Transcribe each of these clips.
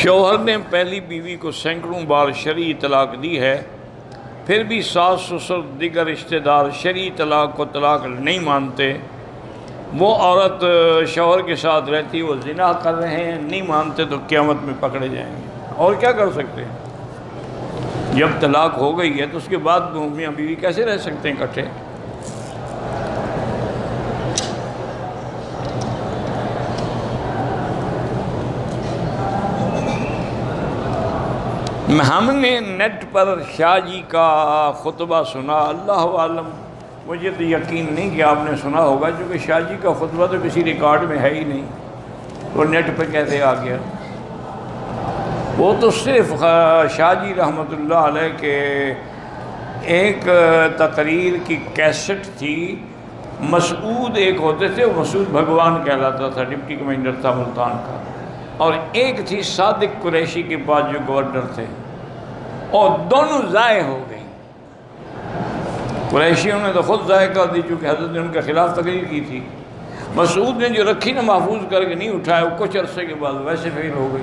شوہر نے پہلی بیوی کو سینکڑوں بار شرعی طلاق دی ہے، پھر بھی ساس سسر دیگر رشتہ دار شرعی طلاق کو طلاق نہیں مانتے، وہ عورت شوہر کے ساتھ رہتی، وہ زنا کر رہے ہیں، نہیں مانتے تو قیامت میں پکڑے جائیں گے۔ اور کیا کر سکتے ہیں؟ جب طلاق ہو گئی ہے تو اس کے بعد میاں بیوی کیسے رہ سکتے ہیں اکٹھے؟ ہم نے نیٹ پر شاہ جی کا خطبہ سنا، اللہ عالم مجھے تو یقین نہیں کہ آپ نے سنا ہوگا، کیونکہ شاہ جی کا خطبہ تو کسی ریکارڈ میں ہے ہی نہیں، وہ نیٹ پہ کیسے آ گیا؟ وہ تو صرف شاہ جی رحمۃ اللہ علیہ کے ایک تقریر کی کیسٹ تھی۔ مسعود ایک ہوتے تھے، وہ مسعود بھگوان کہلاتا تھا، ڈپٹی کمانڈر تھا ملتان کا، اور ایک تھی صادق قریشی کے پاس جو گورنر تھے، اور دونوں ضائع ہو گئی۔ قریشیوں نے تو خود ضائع کر دی چونکہ حضرت نے ان کے خلاف تقریر کی تھی، مسعود نے جو رکھی نا محفوظ کر کے نہیں اٹھایا، وہ کچھ عرصے کے بعد ویسے فیل ہو گئی۔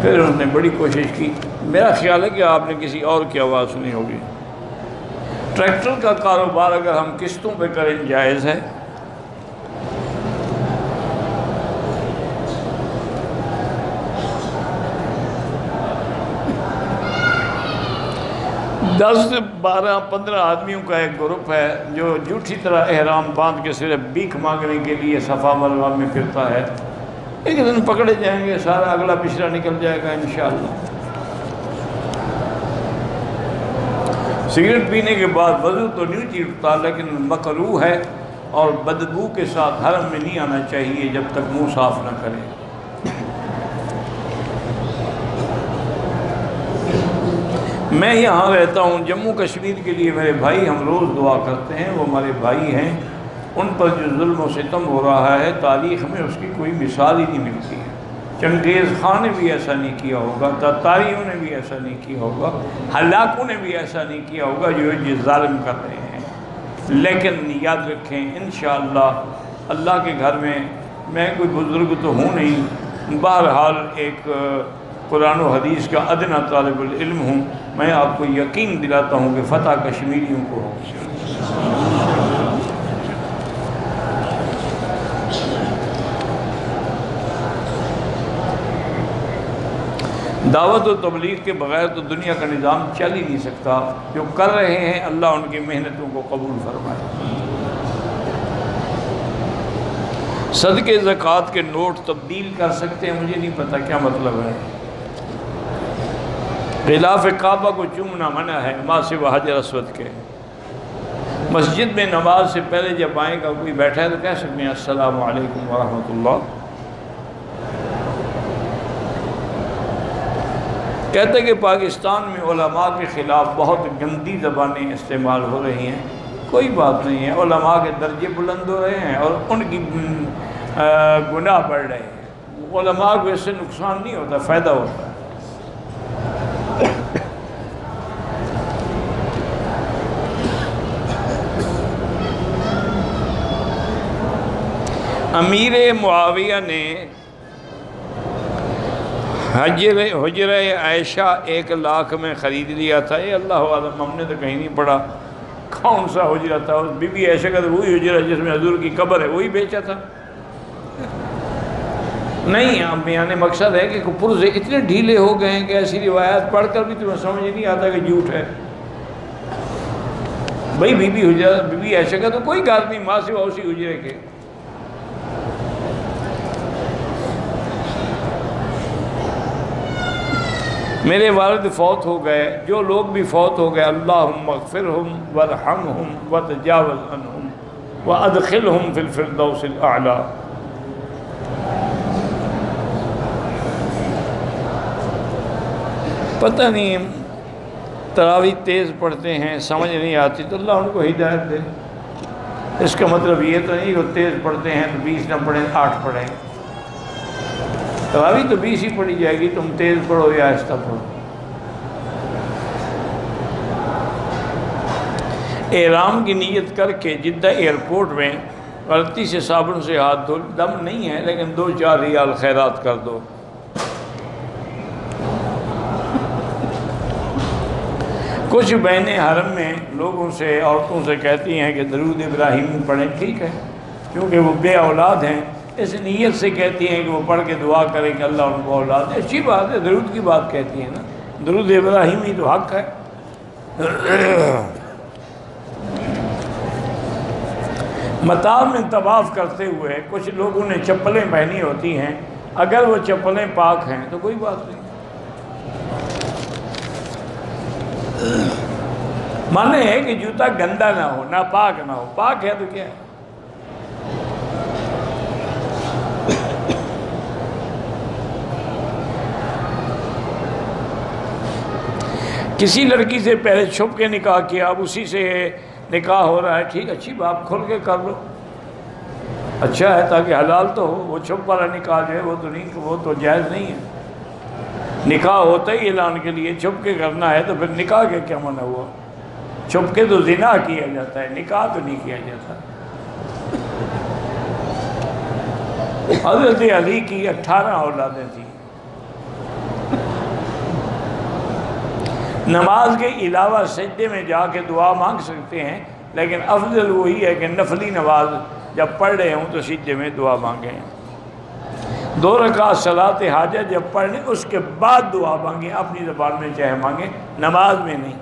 پھر انہوں نے بڑی کوشش کی، میرا خیال ہے کہ آپ نے کسی اور کی آواز سنی ہوگی۔ ٹریکٹر کا کاروبار اگر ہم قسطوں پہ کریں جائز ہے؟ دس 12 15 آدمیوں کا ایک گروپ ہے جو جھوٹی طرح احرام باندھ کے صرف بھیک مانگنے کے لیے صفا مروا میں پھرتا ہے، ایک دن پکڑے جائیں گے، سارا اگلا پچھلا نکل جائے گا انشاءاللہ۔ سگریٹ پینے کے بعد وضو تو نہیں ٹوٹتا، لیکن مکروہ ہے اور بدبو کے ساتھ حرم میں نہیں آنا چاہیے جب تک منہ صاف نہ کرے۔ میں یہاں رہتا ہوں جموں کشمیر کے لیے، میرے بھائی ہم روز دعا کرتے ہیں، وہ ہمارے بھائی ہیں، ان پر جو ظلم و ستم ہو رہا ہے تاریخ میں اس کی کوئی مثال ہی نہیں ملتی ہے۔ چنگیز خان نے بھی ایسا نہیں کیا ہوگا، تاتاریوں نے بھی ایسا نہیں کیا ہوگا، ہلاکوں نے بھی ایسا نہیں کیا ہوگا جو یہ ظالم کر رہے ہیں۔ لیکن یاد رکھیں انشاءاللہ اللہ کے گھر میں کوئی بزرگ تو ہوں نہیں، بہرحال ایک قرآن و حدیث کا ادنا طالب العلم ہوں، میں آپ کو یقین دلاتا ہوں کہ فتح کشمیریوں کو ہو۔ دعوت و تبلیغ کے بغیر تو دنیا کا نظام چل ہی نہیں سکتا، جو کر رہے ہیں اللہ ان کی محنتوں کو قبول فرمائے۔ صدقے زکوٰۃ کے نوٹ تبدیل کر سکتے ہیں، مجھے نہیں پتہ کیا مطلب ہے۔ غلاف کعبہ کو چومنا منع ہے ما سوی حجر اسود کے۔ مسجد میں نماز سے پہلے جب آئے گا کوئی بیٹھا ہے تو کہہ سکتے ہیں السلام علیکم ورحمۃ اللہ۔ کہتے کہ پاکستان میں علماء کے خلاف بہت گندی زبانیں استعمال ہو رہی ہیں، کوئی بات نہیں ہے، علماء کے درجے بلند ہو رہے ہیں اور ان کی گناہ بڑھ رہے ہیں۔ علماء کو اس سے نقصان نہیں ہوتا، فائدہ ہوتا ہے۔ امیر معاویہ نے حجرہ عائشہ 1 لاکھ میں خرید لیا تھا، یہ اللہ عالم ہم نے تو کہیں نہیں پڑھا کون سا حجرہ تھا۔ بی بی عائشہ کا تو وہی حجرہ جس میں حضور کی قبر ہے وہی بیچا تھا۔ نہیں، اب یعنی مقصد ہے کہ پرزے اتنے ڈھیلے ہو گئے ہیں کہ ایسی روایات پڑھ کر بھی تمہیں سمجھ نہیں آتا کہ جھوٹ ہے۔ بھائی بی بی عائشہ کا تو کوئی گھر نہیں ماں سوا اسی حجرے کے۔ میرے والد فوت ہو گئے، جو لوگ بھی فوت ہو گئے اللہم اغفرہم وارحمہم وتجاوز عنہم وادخلہم فی الفردوس الاعلی۔ پتہ نہیں تراویح تیز پڑھتے ہیں، سمجھ نہیں آتی تو اللہ ان کو ہدایت دے۔ اس کا مطلب یہ تو نہیں کہ تیز پڑھتے ہیں تو 20 نہ پڑھیں 8 پڑھیں، تراویح تو 20 ہی پڑھی جائے گی، تم تیز پڑھو یا آہستہ پڑھو۔ احرام کی نیت کر کے جدہ ایئرپورٹ میں غلطی سے صابن سے ہاتھ دھو، دم نہیں ہے لیکن 2-4 ریال خیرات کر دو۔ کچھ بہنیں حرم میں لوگوں سے، عورتوں سے کہتی ہیں کہ درود ابراہیمی پڑھیں، ٹھیک ہے، کیونکہ وہ بے اولاد ہیں، اس نیت سے کہتی ہیں کہ وہ پڑھ کے دعا کریں کہ اللہ ان کو اولاد دے، اچھی بات ہے، درود کی بات کہتی ہیں نا، درود ابراہیمی تو حق ہے۔ مطاف میں طواف کرتے ہوئے کچھ لوگوں نے چپلیں پہنی ہوتی ہیں، اگر وہ چپلیں پاک ہیں تو کوئی بات نہیں، مانے ہے کہ جوتا گندا نہ ہو، ناپاک نہ ہو، پاک ہے تو کیا ہے۔ کسی لڑکی سے پہلے چھپ کے نکاح کیا، اب اسی سے نکاح ہو رہا ہے، ٹھیک، اچھی بات، کھل کے کر لو، اچھا ہے، تاکہ حلال تو ہو۔ وہ چھپ والا نکاح جو ہے وہ تو جائز نہیں ہے۔ نکاح ہوتا ہی اعلان کے لیے، چھپ کے کرنا ہے تو پھر نکاح کے کیا منع ہوا؟ چھپ کے تو زنا کیا جاتا ہے، نکاح تو نہیں کیا جاتا۔ حضرت علی کی 18 اولادیں تھیں۔ نماز کے علاوہ سجدے میں جا کے دعا مانگ سکتے ہیں، لیکن افضل وہی ہے کہ نفلی نماز جب پڑھ رہے ہوں تو سجدے میں دعا مانگیں۔ 2 رکعت صلاۃ حاجت جب پڑھ لیں اس کے بعد دعا مانگیں، اپنی زبان میں چاہے مانگیں، نماز میں نہیں۔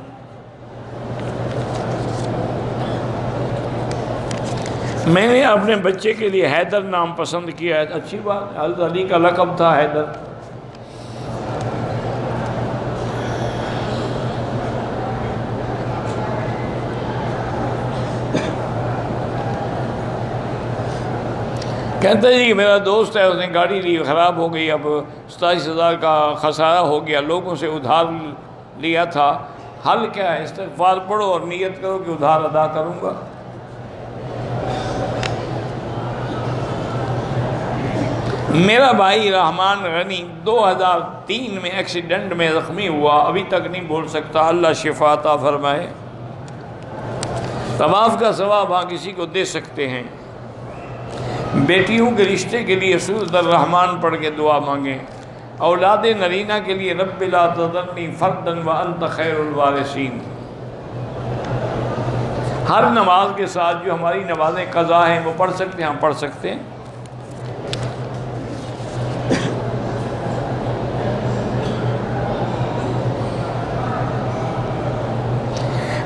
میں نے اپنے بچے کے لیے حیدر نام پسند کیا ہے، اچھی بات، حضرت علی کا لقب تھا حیدر۔ کہتا ہے جی کہ میرا دوست ہے، اس نے گاڑی لی، خراب ہو گئی، اب 27,000 کا خسارہ ہو گیا، لوگوں سے ادھار لیا تھا، حل کیا ہے؟ استغفار پڑھو اور نیت کرو کہ ادھار ادا کروں گا۔ میرا بھائی رحمان غنی 2003 میں ایکسیڈنٹ میں زخمی ہوا، ابھی تک نہیں بول سکتا، اللہ شفا عطا فرمائے۔ طواف کا ثواب ہاں کسی کو دے سکتے ہیں۔ بیٹیوں کے رشتے کے لیے سورۃ الرحمن پڑھ کے دعا مانگیں۔ اولاد نرینہ کے لیے رب لا تذرنی فردا وانت خیر الوارثین۔ ہر نماز کے ساتھ جو ہماری نمازیں قضا ہیں وہ پڑھ سکتے ہیں، ہم پڑھ سکتے ہیں۔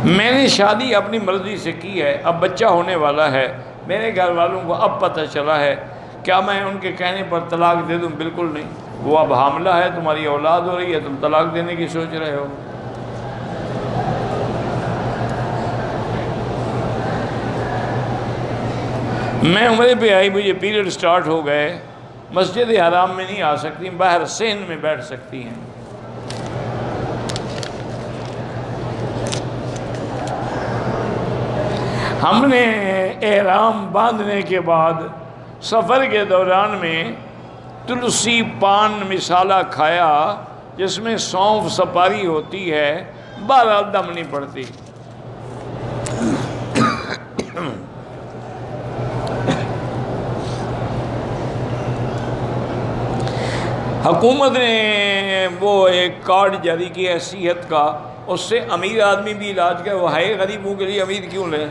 میں نے شادی اپنی مرضی سے کی ہے، اب بچہ ہونے والا ہے، میرے گھر والوں کو اب پتہ چلا ہے، کیا میں ان کے کہنے پر طلاق دے دوں؟ بالکل نہیں، وہ اب حاملہ ہے، تمہاری اولاد ہو رہی ہے، تم طلاق دینے کی سوچ رہے ہو۔ میں عمرے پہ آئی، مجھے پیریڈ سٹارٹ ہو گئے، مسجد حرام میں نہیں آ سکتی، باہر صحن میں بیٹھ سکتی ہیں۔ ہم نے احرام باندھنے کے بعد سفر کے دوران میں تلسی پان مسالہ کھایا، جس میں سونف سپاری ہوتی ہے، بہرحال دم نہیں پڑتی۔ حکومت نے وہ ایک کارڈ جاری کیا ہے صحت کا، اس سے امیر آدمی بھی علاج کرے، وہ ہے غریبوں کے لیے، امیر کیوں لے؟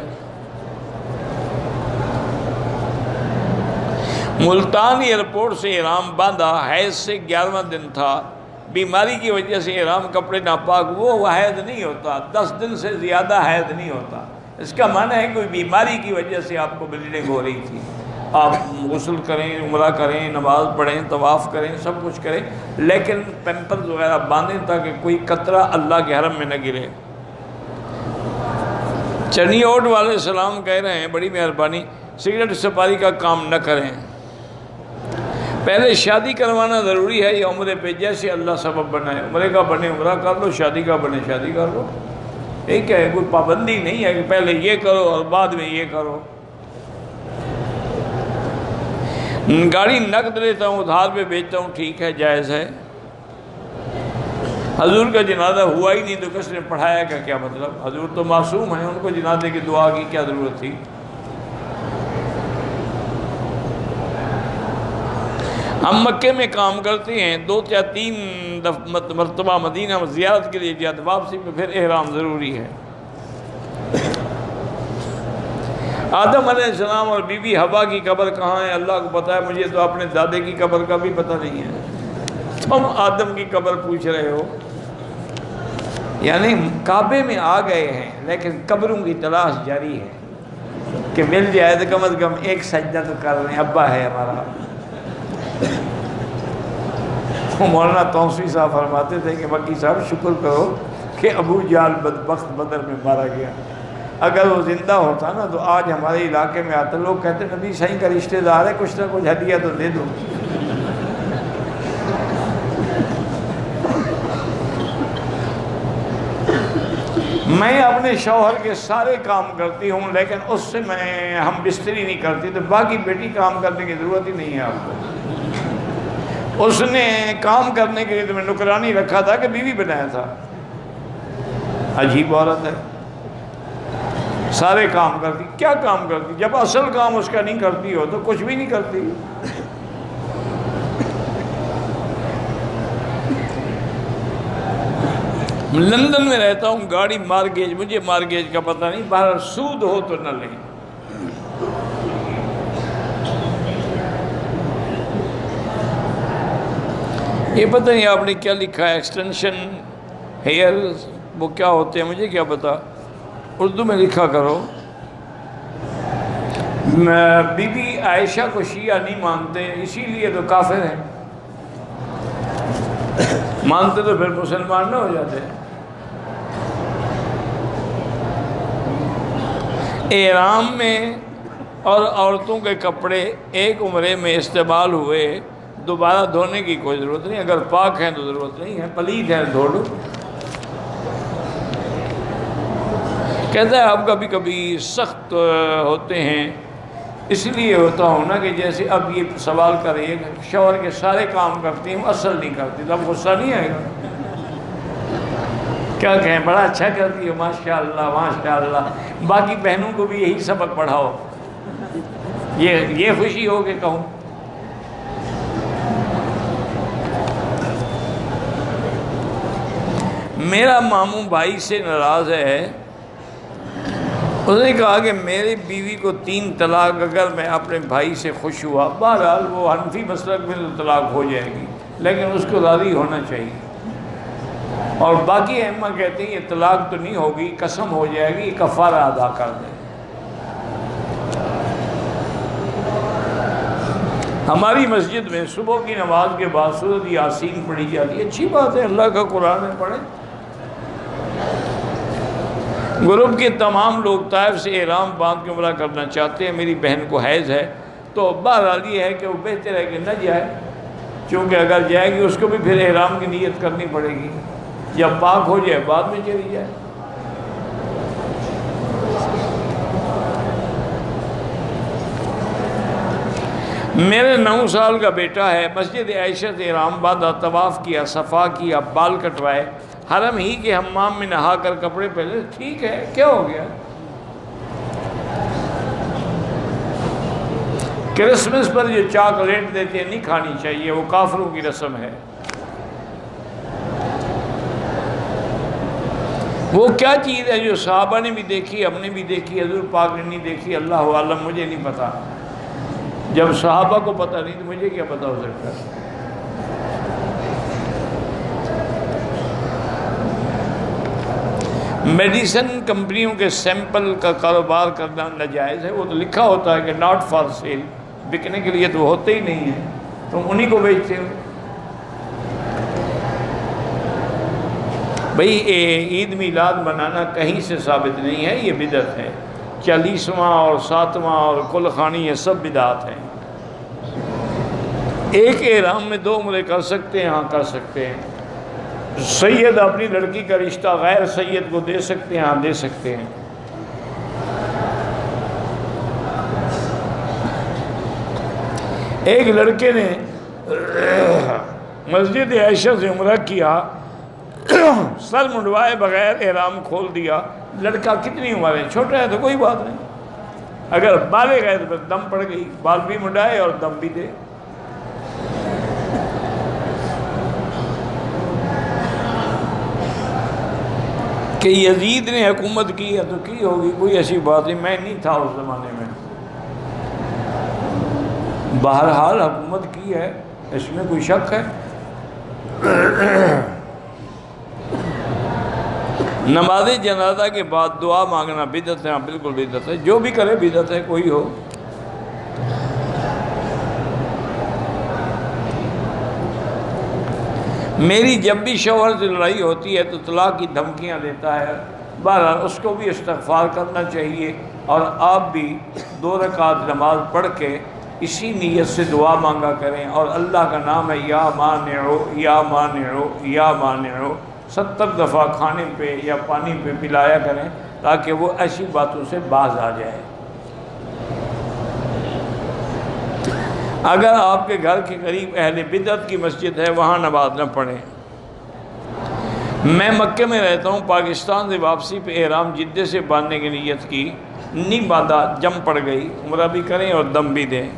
ملتان ایئرپورٹ سے احرام باندھا، حیض سے 11واں دن تھا، بیماری کی وجہ سے احرام کپڑے ناپاک، وہ حیض نہیں ہوتا، 10 دن سے زیادہ حیض نہیں ہوتا۔ اس کا معنی ہے کوئی بیماری کی وجہ سے آپ کو بلیڈنگ ہو رہی تھی، آپ غسل کریں، عمرہ کریں، نماز پڑھیں، طواف کریں، سب کچھ کریں، لیکن پیمپرز وغیرہ باندھیں تاکہ کوئی قطرہ اللہ کے حرم میں نہ گرے۔ چنی اوٹ والے سلام کہہ رہے ہیں، بڑی مہربانی، سگریٹ سپاری کا کام نہ کریں۔ پہلے شادی کروانا ضروری ہے یا عمرے پہ؟ جیسے اللہ سبب بنائے، عمرے کا بنے عمرہ کر لو، شادی کا بنے شادی کر لو، ٹھیک ہے، کوئی پابندی نہیں ہے کہ پہلے یہ کرو اور بعد میں یہ کرو۔ گاڑی نقد لیتا ہوں، ادھار پہ بیچتا ہوں، ٹھیک ہے، جائز ہے۔ حضور کا جنازہ ہوا ہی نہیں تو کس نے پڑھایا کا کیا مطلب؟ حضور تو معصوم ہیں، ان کو جنازے کی دعا کی کیا ضرورت تھی؟ ہم مکے میں کام کرتے ہیں، 2 یا 3 مرتبہ مدینہ میں زیارت کے لیے جاتے، واپسی میں پھر احرام ضروری ہے۔ آدم علیہ السلام اور بی بی حوا کی قبر کہاں ہے اللہ کو پتہ ہے، مجھے تو اپنے دادے کی قبر کا بھی پتہ نہیں ہے، تم آدم کی قبر پوچھ رہے ہو۔ یعنی کعبے میں آ گئے ہیں لیکن قبروں کی تلاش جاری ہے کہ مل جائے تو کم از کم ایک سجدہ تو کر لیں، ابا ہے ہمارا۔ مولانا توسیع صاحب فرماتے تھے کہ مکی صاحب شکر کرو کہ ابو جہل بدبخت بدر میں مارا گیا، اگر وہ زندہ ہوتا نا تو آج ہمارے علاقے میں آتے، لوگ کہتے نبی صحیح کا رشتہ دار ہے، کچھ نہ کچھ ہدیہ تو دے دو۔ میں اپنے شوہر کے سارے کام کرتی ہوں لیکن اس سے ہم بستری نہیں کرتی، تو باقی بیٹی کام کرنے کی ضرورت ہی نہیں ہے آپ کو۔ اس نے کام کرنے کے لیے تو میں نکرانی رکھا تھا کہ بیوی بنایا تھا۔ عجیب عورت ہے، سارے کام کرتی، کیا کام کرتی؟ جب اصل کام اس کا نہیں کرتی ہو تو کچھ بھی نہیں کرتی۔ لندن میں رہتا ہوں، گاڑی مارگیج، مجھے مارگیج کا پتہ نہیں، باہر سود ہو تو نہ لیں۔ یہ پتہ نہیں آپ نے کیا لکھا ہے، ایکسٹینشن ہیئر، وہ کیا ہوتے ہیں مجھے کیا پتہ، اردو میں لکھا کرو۔ بی بی عائشہ کو شیعہ نہیں مانتے، اسی لیے تو کافر ہیں، مانتے تو پھر مسلمان نہ ہو جاتے۔ احرام میں اور عورتوں کے کپڑے ایک عمرے میں استعمال ہوئے، دوبارہ دھونے کی کوئی ضرورت نہیں، اگر پاک ہیں تو ضرورت نہیں ہے، پلید ہے دھو لو۔ کہتا ہے آپ کبھی کبھی سخت ہوتے ہیں، اس لیے ہوتا ہوں نا کہ جیسے اب یہ سوال کریے کہ شوہر کے سارے کام کرتی ہوں اصل نہیں کرتی، تو اب غصہ نہیں آئے گا؟ کیا کہیں، بڑا اچھا کرتی ہو، ماشاءاللہ ماشاءاللہ، باقی بہنوں کو بھی یہی سبق پڑھاؤ، یہ خوشی ہو کہ کہوں۔ میرا ماموں بھائی سے ناراض ہے، اس نے کہا کہ میری بیوی کو 3 طلاق اگر میں اپنے بھائی سے خوش ہوا، بہرحال وہ حنفی مسلک میں تو طلاق ہو جائے گی لیکن اس کو راضی ہونا چاہیے، اور باقی ائمہ کہتے ہیں یہ طلاق تو نہیں ہوگی، قسم ہو جائے گی، کفارہ ادا کر دے۔ ہماری مسجد میں صبح کی نماز کے بعد سورۃ یاسین پڑھی جاتی ہے، اچھی بات ہے، اللہ کا قرآن ہے، پڑھیں۔ گروپ کے تمام لوگ طائف سے احرام باندھ کے عمرہ کرنا چاہتے ہیں، میری بہن کو حیض ہے، تو بہرحال یہ ہے کہ وہ بہتر ہے کہ نہ جائے، چونکہ اگر جائے گی اس کو بھی پھر احرام کی نیت کرنی پڑے گی، جب پاک ہو جائے بعد میں چلی جائے۔ میرے 9 سال کا بیٹا ہے، مسجد عائشہ سے احرام باندھا، طواف کیا، صفا کیا، بال کٹوائے، حرم ہی کے حمام میں نہا کر کپڑے پہنے، ٹھیک ہے، کیا ہو گیا؟ کرسمس پر جو چاکلیٹ دیتے ہیں نہیں کھانی چاہیے، وہ کافروں کی رسم ہے۔ وہ کیا چیز ہے جو صحابہ نے بھی دیکھی، ہم نے بھی دیکھی، حضور پاک نے نہیں دیکھی، اللہ عالم، مجھے نہیں پتا۔ جب صحابہ کو پتہ نہیں تو مجھے کیا پتہ ہو سکتا ہے؟ میڈیسن کمپنیوں کے سیمپل کا کاروبار کرنا ناجائز ہے، وہ تو لکھا ہوتا ہے کہ ناٹ فار سیل، بکنے کے لیے تو ہوتے ہی نہیں ہیں، تم انہی کو بیچتے ہو۔ بھئی عید میلاد منانا کہیں سے ثابت نہیں ہے، یہ بدعت ہے، 40واں اور 7واں اور کل خانی یہ سب بدعت ہیں۔ ایک احرام میں 2 عمرے کر سکتے ہیں، ہاں کر سکتے ہیں۔ سید اپنی لڑکی کا رشتہ غیر سید کو دے سکتے ہیں، ہاں دے سکتے ہیں۔ ایک لڑکے نے مسجد عائشہ سے عمرہ کیا، سر منڈوائے بغیر احرام کھول دیا۔ لڑکا کتنی عمر ہے، چھوٹا ہے تو کوئی بات نہیں، اگر بالغ ہے تو پھر دم پڑ گئی، بال بھی منڈائے اور دم بھی دے۔ کہ یزید نے حکومت کی ہے تو کی ہوگی، کوئی ایسی بات نہیں، میں نہیں تھا اس زمانے میں، بہرحال حکومت کی ہے، اس میں کوئی شک ہے؟ نماز جنازہ کے بعد دعا مانگنا بدعت ہے؟ بالکل بدعت ہے، جو بھی کرے بدعت ہے، کوئی ہو۔ میری جب بھی شوہر سے لڑائی ہوتی ہے تو طلاق کی دھمکیاں دیتا ہے، بہرحال اس کو بھی استغفار کرنا چاہیے، اور آپ بھی 2 رکعت نماز پڑھ کے اسی نیت سے دعا مانگا کریں، اور اللہ کا نام ہے یا مانعو یا مانعو یا مانعو 70 دفعہ کھانے پہ یا پانی پہ پلایا کریں، تاکہ وہ ایسی باتوں سے باز آ جائے۔ اگر آپ کے گھر کے قریب اہل بدعت کی مسجد ہے، وہاں نماز نہ پڑھیں۔ میں مکے میں رہتا ہوں، پاکستان سے واپسی پہ احرام جدے سے باندھنے کی نیت کی، نہیں باندھا، جم پڑ گئی، عمرہ بھی کریں اور دم بھی دیں۔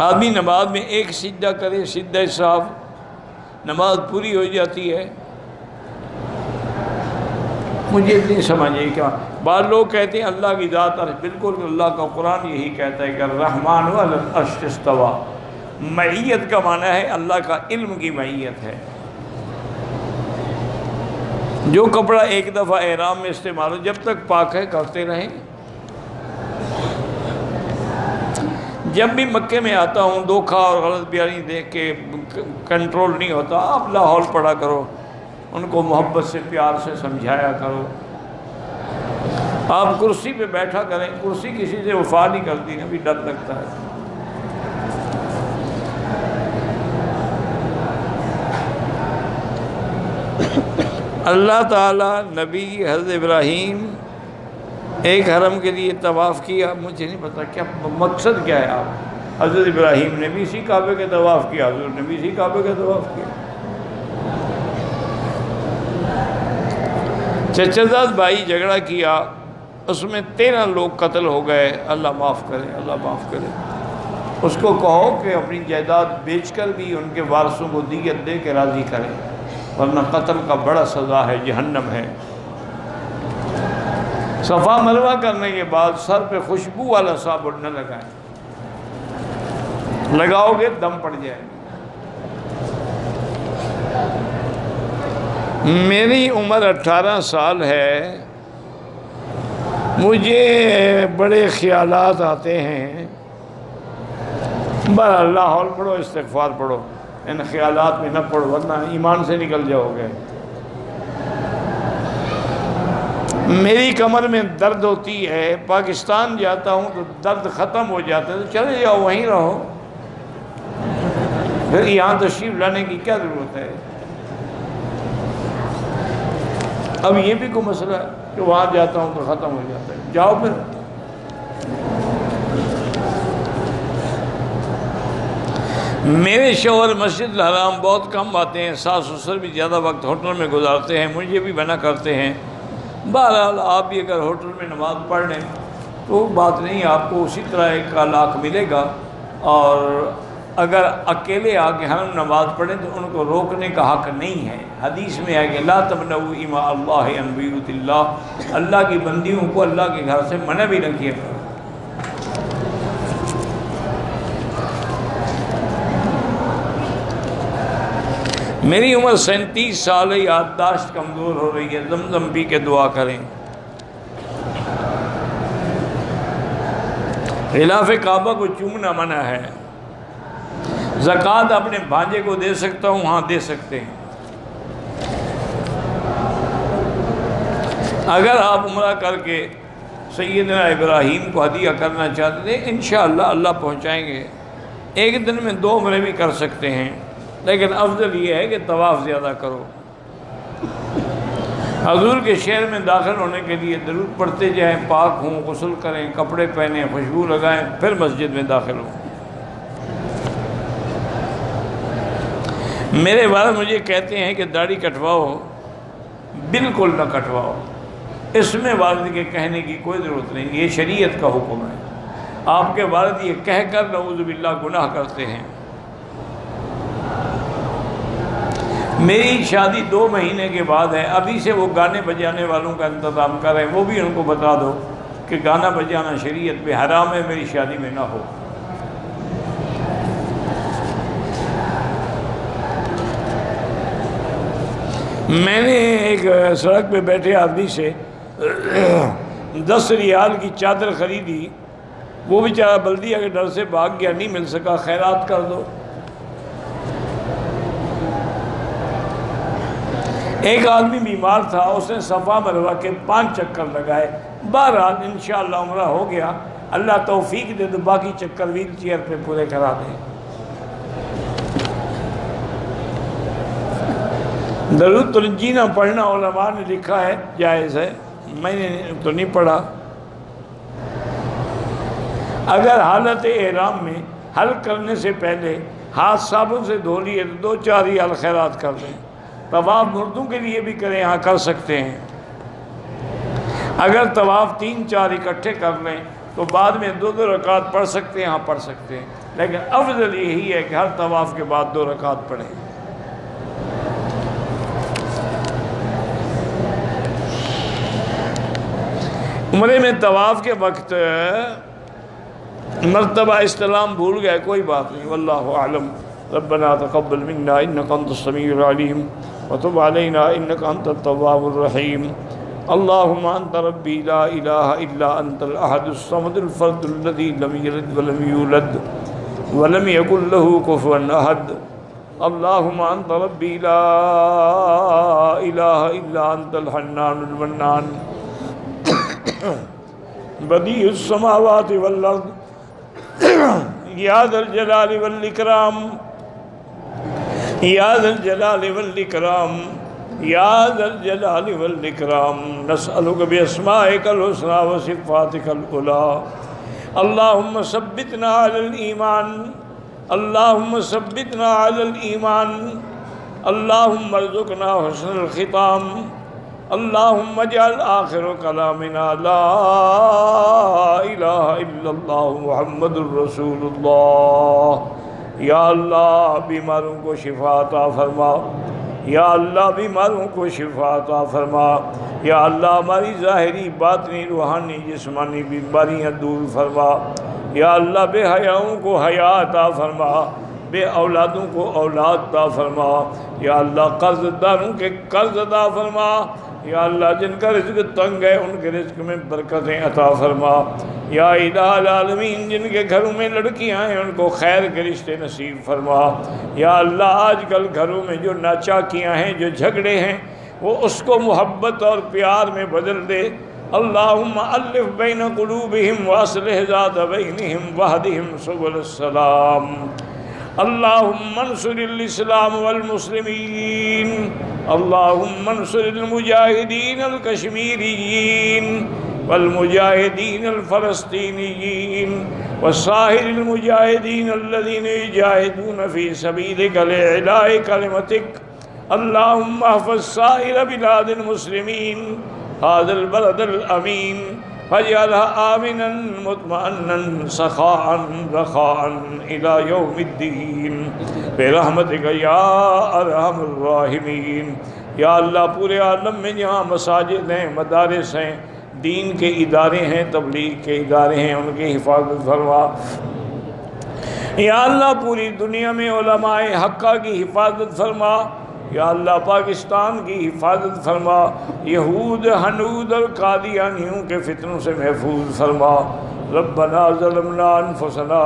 آدمی نماز میں ایک سجدہ کرے، سجدہ صاحب، نماز پوری ہو جاتی ہے۔ مجھے نہیں سمجھے کیا، بعض لوگ کہتے ہیں اللہ کی ذات عرش، بالکل اللہ کا قرآن یہی کہتا ہے کہ الرحمن علی العرش استویٰ۔ معیت کا معنی ہے اللہ کا علم کی معیت ہے۔ جو کپڑا ایک دفعہ احرام میں استعمال ہو، جب تک پاک ہے کرتے رہیں۔ جب بھی مکے میں آتا ہوں دھوکہ اور غلط بیانی دیکھ کے کنٹرول نہیں ہوتا، آپ لاہور پڑھا کرو، ان کو محبت سے پیار سے سمجھایا کرو، آپ کرسی پہ بیٹھا کریں، کرسی کسی سے وفا نہیں کرتی نا، بھی ڈر لگتا ہے۔ اللہ تعالیٰ نبی حضرت ابراہیم ایک حرم کے لیے طواف کیا، مجھے نہیں پتا کیا مقصد کیا ہے۔ آپ حضرت ابراہیم نے بھی اسی کعبے کے طواف کیا، حضور نے بھی اسی کعبے کے طواف کیا۔ چچا زاد بھائی جھگڑا کیا، اس میں 13 لوگ قتل ہو گئے، اللہ معاف کرے، اللہ معاف کرے۔ اس کو کہو کہ اپنی جائیداد بیچ کر بھی ان کے وارثوں کو دیت دے کے راضی کرے، ورنہ قتل کا بڑا سزا ہے، جہنم ہے۔ صفا مروہ کرنے کے بعد سر پہ خوشبو والا صابن نہ لگائیں، لگاؤ گے دم پڑ جائے۔ میری عمر 18 سال ہے، مجھے بڑے خیالات آتے ہیں، بہرحال لاحول پڑھو، استغفار پڑھو، ان خیالات میں نہ پڑھو ورنہ ایمان سے نکل جاؤ گے۔ میری کمر میں درد ہوتی ہے، پاکستان جاتا ہوں تو درد ختم ہو جاتا ہے، تو چلے جاؤ، وہیں رہو، پھر یہاں تشریف لانے کی کیا ضرورت ہے؟ اب یہ بھی کوئی مسئلہ ہے کہ وہاں جاتا ہوں تو ختم ہو جاتا ہے، جاؤ پھر۔ میرے شوہر مسجد الحرام بہت کم آتے ہیں، ساس سسر بھی زیادہ وقت ہوٹل میں گزارتے ہیں، مجھے بھی منع کرتے ہیں۔ بہرحال آپ بھی اگر ہوٹل میں نماز پڑھ لیں تو بات نہیں، آپ کو اسی طرح ایک لاکھ ملے گا، اور اگر اکیلے آ کے ہم نماز پڑھیں تو ان کو روکنے کا حق نہیں ہے۔ حدیث میں ہے کہ لا تمنعوا اماء اللہ عن بیوت اللہ، اللہ کی بندیوں کو اللہ کے گھر سے منع بھی نہ کیا کرو۔ میری عمر 37 سال ہے، یادداشت کمزور ہو رہی ہے، زمزم پی کے دعا کریں۔ غلاف کعبہ کو چومنا منع ہے۔ زکوٰۃ اپنے بھانجے کو دے سکتا ہوں؟ ہاں دے سکتے ہیں۔ اگر آپ عمرہ کر کے سیدنا ابراہیم کو ہدیہ کرنا چاہتے ہیں، انشاءاللہ اللہ پہنچائیں گے۔ ایک دن میں 2 عمرے بھی کر سکتے ہیں، لیکن افضل یہ ہے کہ طواف زیادہ کرو۔ حضور کے شہر میں داخل ہونے کے لیے درود پڑھتے جائیں، پاک ہوں، غسل کریں، کپڑے پہنیں، خوشبو لگائیں، پھر مسجد میں داخل ہوں۔ میرے والد مجھے کہتے ہیں کہ داڑھی کٹواؤ، بالکل نہ کٹواؤ، اس میں والد کے کہنے کی کوئی ضرورت نہیں، یہ شریعت کا حکم ہے۔ آپ کے والد یہ کہہ کر نعوذ باللہ گناہ کرتے ہیں۔ میری شادی 2 مہینے کے بعد ہے، ابھی سے وہ گانے بجانے والوں کا انتظام کر رہے ہیں، وہ بھی ان کو بتا دو کہ گانا بجانا شریعت میں حرام ہے، میری شادی میں نہ ہو۔ میں نے ایک سڑک پہ بیٹھے آدمی سے 10 ریال کی چادر خریدی، وہ بیچارہ بلدیہ کے ڈر سے بھاگ گیا، نہیں مل سکا، خیرات کر دو۔ ایک آدمی بیمار تھا، اس نے صفا مروا کے 5 چکر لگائے، بہرحال انشاءاللہ عمرہ ہو گیا، اللہ توفیق دے تو باقی چکر ویل چیئر پہ پورے کرا دیں۔ درود تنجینہ پڑھنا علماء نے لکھا ہے جائز ہے، میں نے تو نہیں پڑھا۔ اگر حالت احرام میں حل کرنے سے پہلے ہاتھ صابن سے دھو لیے تو 2-4 ریال خیرات کر دیں۔ طواف مردوں کے لیے بھی کریں، ہاں کر سکتے ہیں۔ اگر طواف 3-4 اکٹھے کر لیں تو بعد میں 2 رکعت پڑھ سکتے ہیں، ہاں پڑھ سکتے ہیں، لیکن افضل یہی ہے کہ ہر طواف کے بعد 2 رکعت پڑھیں۔ عمرے میں طواف کے وقت مرتبہ استلام بھول گئے، کوئی بات نہیں، واللہ اعلم۔ ربنا تقبل منا انک انت السمیع العلیم وتب علینا انک انت التواب الرحیم۔ اللہم انت ربی لا الہ الا انت الاحد الصمد الفرد الذی لم یلد ولم یولد ولم یکن له کفوا احد۔ اللہم انت ربی لا الہ الا انت الحنان المنان بدیع السماوات والارض یا ذا الجلال والاکرام یا ذا الجلال والاکرام یا ذا الجلال والاکرام، نسألک باسمائک الحسنى وصفاتک العلی۔ اللہم ثبتنا علی الایمان، اللہم ثبتنا علی الایمان، اللہم ارزقنا حسن الختام، اللہم اجعل آخر کلامنا لا الہ الا اللہ محمد الرسول اللہ۔ یا اللہ بیماروں کو شفا عطا فرما، یا اللہ بیماروں کو شفا عطا فرما، یا اللہ ہماری ظاہری باطنی روحانی جسمانی بیماریاں دور فرما، یا اللہ بے حیاؤں کو حیا عطا فرما، بے اولادوں کو اولاد عطا فرما، یا اللہ قرض داروں کے قرض عطا فرما، یا اللہ جن کا رزق تنگ ہے ان کے رزق میں برکتیں عطا فرما، یا الہ العالمین جن کے گھروں میں لڑکیاں ہیں ان کو خیر کے رشتے نصیب فرما، یا اللہ آج کل گھروں میں جو ناچاکیاں ہیں، جو جھگڑے ہیں، وہ اس کو محبت اور پیار میں بدل دے۔ اللہم الف بین قلوبہم واصلح ذات بینہم واہدہم سبل السلام۔ اللہم انصر الاسلام والمسلمین، اللہم انصر المجاہدین الکشمیریین والمجاہدین الفلسطینیین وسائر المجاہدین الذین یجاہدون فی سبیلک لإعلاء کلمتک۔ اللہم احفظ سائر بلاد المسلمین هذا البلد الامین فاجعلها آمنا مطمئنا سخاء رخاء الى یوم الدین برحمتک یا ارحم الراحمین۔ یا اللہ پورے عالم میں جہاں مساجد ہیں، مدارس ہیں، دین کے ادارے ہیں، تبلیغ کے ادارے ہیں، ان کی حفاظت فرما۔ یا اللہ پوری دنیا میں علماء حقہ کی حفاظت فرما، یا اللہ پاکستان کی حفاظت فرما، یہود ہنود اور قادیانیوں کے فتنوں سے محفوظ فرما۔ ربنا ظلمنا انفسنا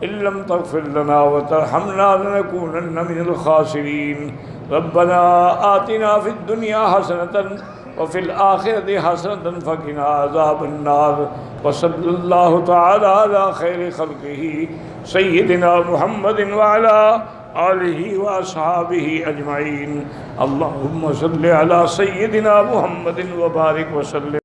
ان لم تغفر لنا وترحمنا لنکونن من الخاسرین۔ ربنا آتنا فی الدنیا حسنۃ وفی الآخرۃ حسنۃ فقنا عذاب النار۔ وصلی اللہ تعالی علی خیر خلقہ سیدنا محمد وعلی آلہ واصحابہ اجمعین۔ اللہم صل علی سیدنا محمد وبارک وسلم۔